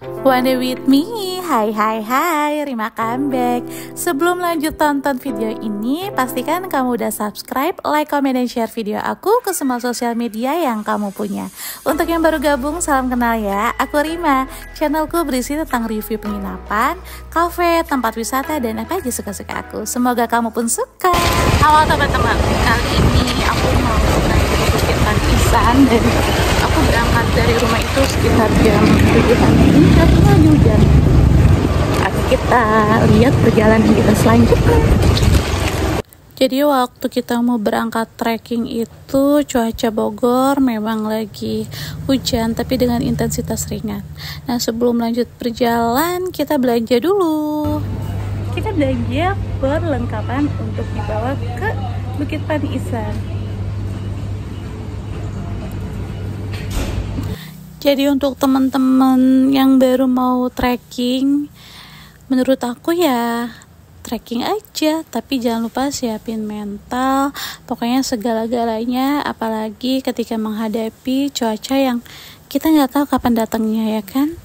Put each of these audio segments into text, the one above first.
One day with me, hai, Rima comeback. Sebelum lanjut tonton video ini, pastikan kamu udah subscribe, like, comment, dan share video aku ke semua sosial media yang kamu punya. Untuk yang baru gabung, salam kenal ya, aku Rima. Channelku berisi tentang review penginapan, cafe, tempat wisata, dan apa aja suka-suka aku. Semoga kamu pun suka. Halo teman-teman, kali ini aku mau naik ke Bukit Pantisan dan aku berangkat dari rumah itu sekitar jam 7-an ini karena lagi hujan. Oke, kita lihat perjalanan kita selanjutnya. Jadi waktu kita mau berangkat trekking itu cuaca Bogor memang lagi hujan tapi dengan intensitas ringan. Nah, sebelum lanjut perjalanan kita belanja dulu. Kita belanja perlengkapan untuk dibawa ke Bukit Pantisan. Jadi untuk teman-teman yang baru mau trekking, menurut aku ya trekking aja, tapi jangan lupa siapin mental, pokoknya segala-galanya, apalagi ketika menghadapi cuaca yang kita nggak tahu kapan datangnya, ya kan?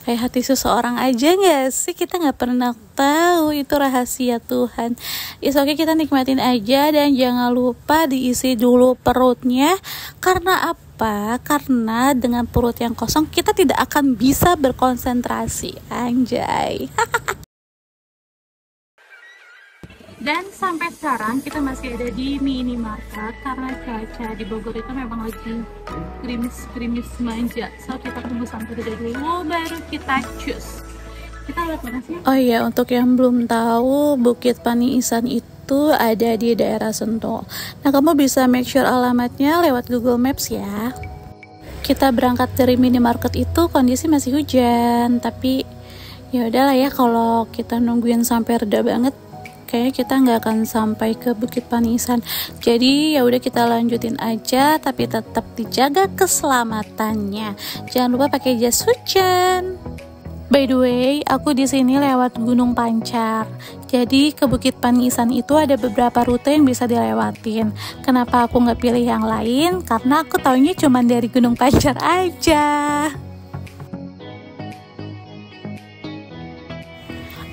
Kayak hati seseorang aja nggak sih, kita nggak pernah tahu, itu rahasia Tuhan. Oke, kita nikmatin aja dan jangan lupa diisi dulu perutnya. Karena apa? Karena dengan perut yang kosong kita tidak akan bisa berkonsentrasi, anjay. Dan sampai sekarang kita masih ada di minimarket karena cuaca di Bogor itu memang lagi gerimis manja. So kita tunggu sampai reda dulu baru kita cus. Kita lihat mana sih? Oh iya, untuk yang belum tahu, Bukit Pantisan itu ada di daerah Sentul. Nah, kamu bisa make sure alamatnya lewat Google Maps ya. Kita berangkat dari minimarket itu kondisi masih hujan, tapi ya udahlah ya, kalau kita nungguin sampai reda banget kayaknya kita nggak akan sampai ke Bukit Pantisan. Jadi ya udah kita lanjutin aja, tapi tetap dijaga keselamatannya. Jangan lupa pakai jas hujan. By the way, aku di sini lewat Gunung Pancar. Jadi ke Bukit Pantisan itu ada beberapa rute yang bisa dilewatin. Kenapa aku nggak pilih yang lain? Karena aku taunya cuma dari Gunung Pancar aja.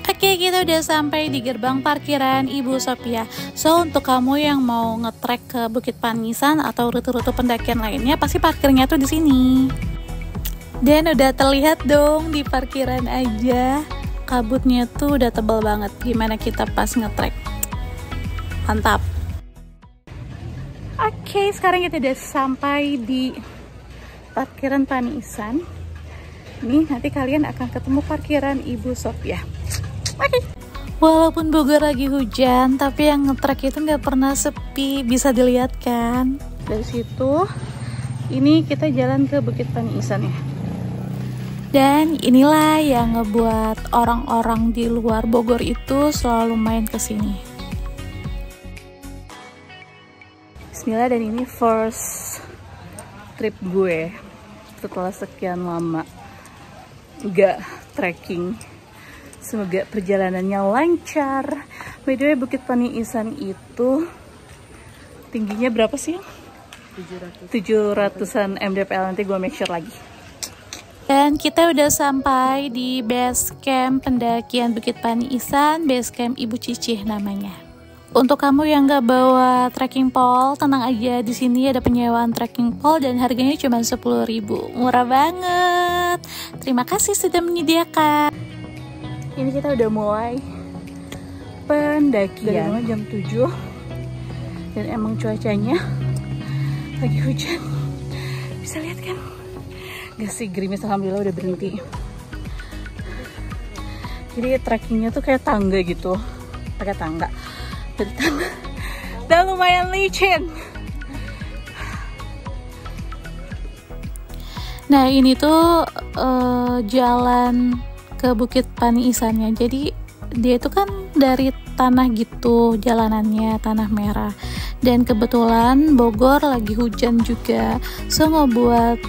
Oke, kita udah sampai di gerbang parkiran Ibu Sophia. So, untuk kamu yang mau ngetrek ke Bukit Pantisan atau rute-rute pendakian lainnya, pasti parkirnya tuh di sini. Dan udah terlihat dong di parkiran aja, kabutnya tuh udah tebal banget. Gimana kita pas ngetrek? Mantap. Oke, sekarang kita udah sampai di parkiran Pantisan. Nih, nanti kalian akan ketemu parkiran Ibu Sophia. Walaupun Bogor lagi hujan, tapi yang ngetrek itu nggak pernah sepi, bisa dilihat kan? Dari situ, ini kita jalan ke Bukit Pantisan ya. Dan inilah yang ngebuat orang-orang di luar Bogor itu selalu main ke sini. Bismillah, dan ini first trip gue setelah sekian lama nggak trekking. Semoga perjalanannya lancar. By the way, Bukit Pantisan itu tingginya berapa sih? 700-an mdpl, nanti gue make sure lagi. Dan kita udah sampai di base camp pendakian Bukit Pantisan, base camp Ibu Cicih namanya. Untuk kamu yang gak bawa trekking pole, tenang aja, di sini ada penyewaan trekking pole dan harganya cuma 10.000. Murah banget. Terima kasih sudah menyediakan. Ini kita udah mulai pendakian dari jam 7 dan emang cuacanya lagi hujan, bisa lihat kan? Gak sih, gerimis, alhamdulillah udah berhenti. Jadi trekkingnya tuh kayak tangga gitu, pakai tangga dari tangga dan lumayan licin. Nah, ini tuh jalan ke Bukit Pantisannya. Jadi dia itu kan dari tanah gitu jalanannya, tanah merah. Dan kebetulan Bogor lagi hujan juga, so ngebuat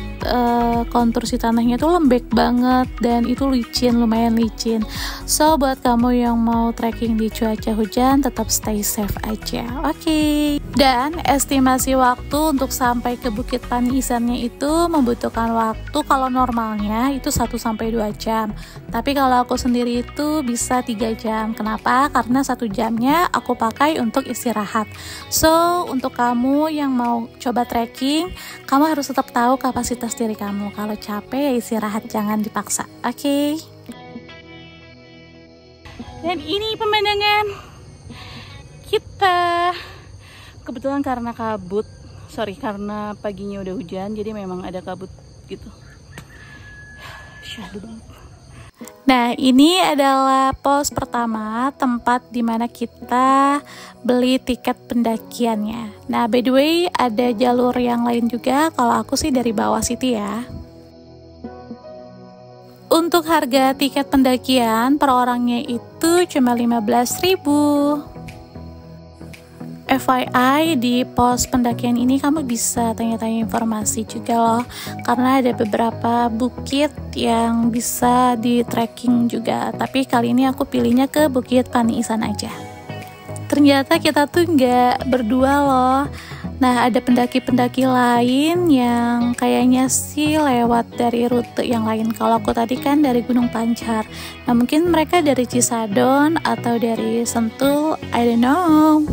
kontur si tanahnya tuh lembek banget dan itu licin, lumayan licin. So buat kamu yang mau trekking di cuaca hujan tetap stay safe aja. Oke. Dan estimasi waktu untuk sampai ke Bukit Paniisannya itu membutuhkan waktu kalau normalnya itu 1-2 jam. Tapi kalau aku sendiri itu bisa 3 jam. Kenapa? Karena 1 jamnya aku pakai untuk istirahat. So untuk kamu yang mau coba trekking, kamu harus tetap tahu kapasitas diri kamu. Kalau capek ya istirahat, jangan dipaksa. Oke. Dan ini pemandangan kita. Kebetulan karena kabut, karena paginya udah hujan, jadi memang ada kabut gitu. Syahdu banget. Nah, ini adalah pos pertama, tempat dimana kita beli tiket pendakiannya. Nah, by the way, ada jalur yang lain juga. Kalau aku sih dari bawah situ ya. Untuk harga tiket pendakian per orangnya itu cuma 15.000. FYI, di pos pendakian ini kamu bisa tanya-tanya informasi juga loh, karena ada beberapa bukit yang bisa di trekking juga. Tapi kali ini aku pilihnya ke Bukit Paniisan aja. Ternyata kita tuh nggak berdua loh. Nah, ada pendaki-pendaki lain yang kayaknya sih lewat dari rute yang lain. Kalau aku tadi kan dari Gunung Pancar. Nah, mungkin mereka dari Cisadon atau dari Sentul, I don't know.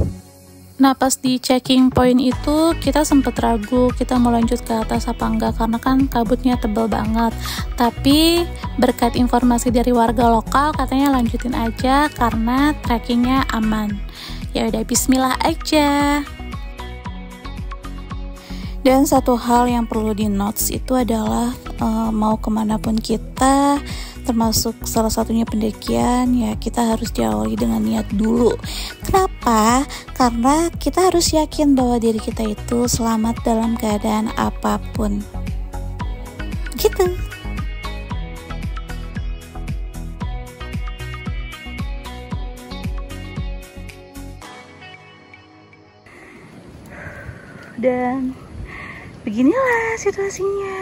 Nah, pas di checking point itu kita sempet ragu kita mau lanjut ke atas apa enggak, karena kan kabutnya tebel banget. Tapi berkat informasi dari warga lokal katanya lanjutin aja karena trekkingnya aman. Ya udah, bismillah aja. Dan satu hal yang perlu di notes itu adalah mau kemanapun kita, termasuk salah satunya pendakian, ya kita harus diawali dengan niat dulu. Kenapa? Karena kita harus yakin bahwa diri kita itu selamat dalam keadaan apapun. Gitu. Dan beginilah situasinya.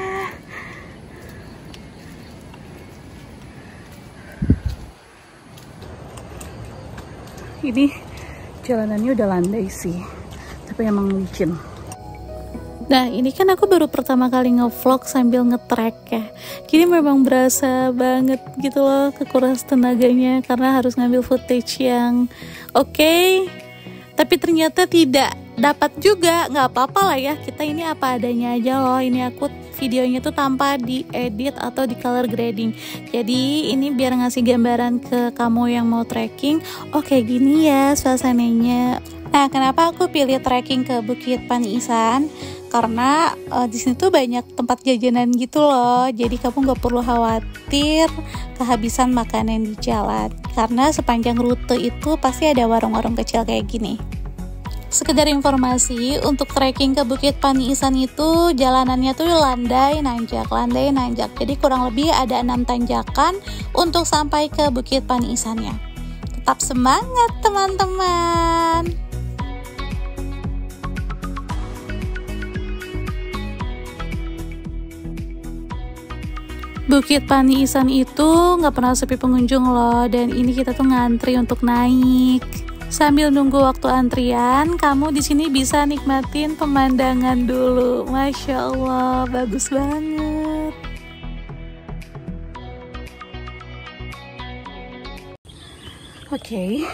Ini jalanannya udah landai sih, tapi emang licin. Nah, ini kan aku baru pertama kali ngevlog sambil ngetrek ya, jadi memang berasa banget gitu loh kekuras tenaganya karena harus ngambil footage yang oke. Tapi ternyata tidak dapat juga, nggak apa-apa lah ya, kita ini apa adanya aja loh. Ini aku videonya tuh tanpa diedit atau di color grading, jadi ini biar ngasih gambaran ke kamu yang mau trekking. Oke, gini ya suasananya. Nah, kenapa aku pilih trekking ke Bukit Paniisan? Karena di sini tuh banyak tempat jajanan gitu loh, jadi kamu nggak perlu khawatir kehabisan makanan di jalan, karena sepanjang rute itu pasti ada warung-warung kecil kayak gini. Sekedar informasi, untuk trekking ke Bukit Paniisan itu jalanannya tuh landai nanjak. Jadi kurang lebih ada 6 tanjakan untuk sampai ke Bukit Paniisannya. Tetap semangat teman-teman. Bukit Paniisan itu nggak pernah sepi pengunjung loh, dan ini kita tuh ngantri untuk naik. Sambil nunggu waktu antrian, kamu di sini bisa nikmatin pemandangan dulu. Masya Allah, bagus banget. Oke,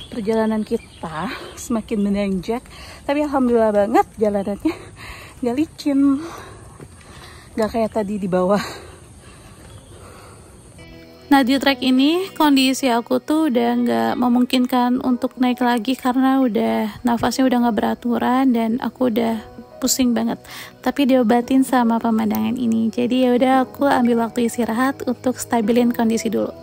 perjalanan kita semakin menanjak, tapi alhamdulillah banget jalanannya nggak licin, nggak kayak tadi di bawah. Nah, di trek ini kondisi aku tuh udah nggak memungkinkan untuk naik lagi karena udah nafasnya udah nggak beraturan dan aku udah pusing banget. Tapi diobatin sama pemandangan ini. Jadi ya udah, aku ambil waktu istirahat untuk stabilin kondisi dulu.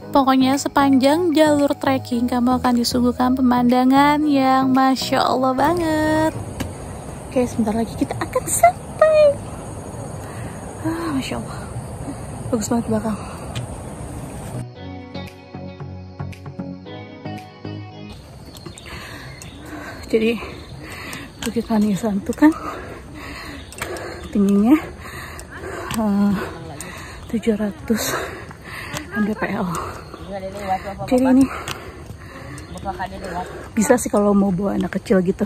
Pokoknya sepanjang jalur trekking kamu akan disuguhkan pemandangan yang Masya Allah banget. Oke, sebentar lagi kita akan sampai. Masya Allah, Bagus banget belakang. Jadi Bukit Manisan tuh kan tingginya 700 mdpl. Jadi ini bisa sih kalau mau bawa anak kecil gitu.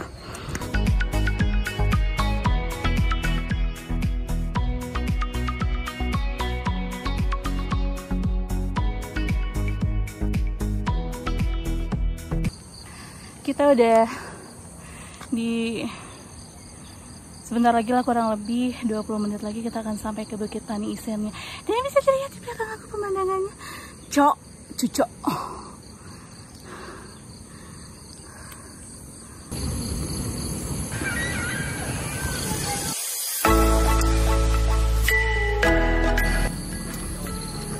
Kita udah di sebentar lagi lah, kurang lebih 20 menit lagi kita akan sampai ke Bukit Manisannya. Dan bisa dilihat di belakang aku pemandangannya. Cok, cucok.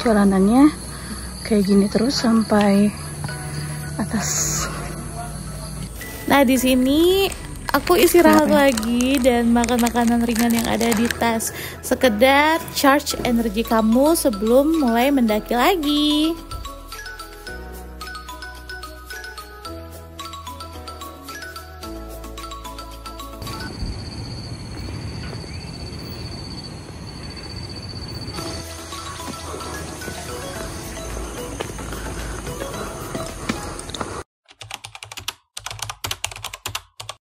Jalanannya kayak gini terus sampai atas. Nah, di sini aku istirahat lagi dan makan makanan ringan yang ada di tas. Sekedar charge energi kamu sebelum mulai mendaki lagi.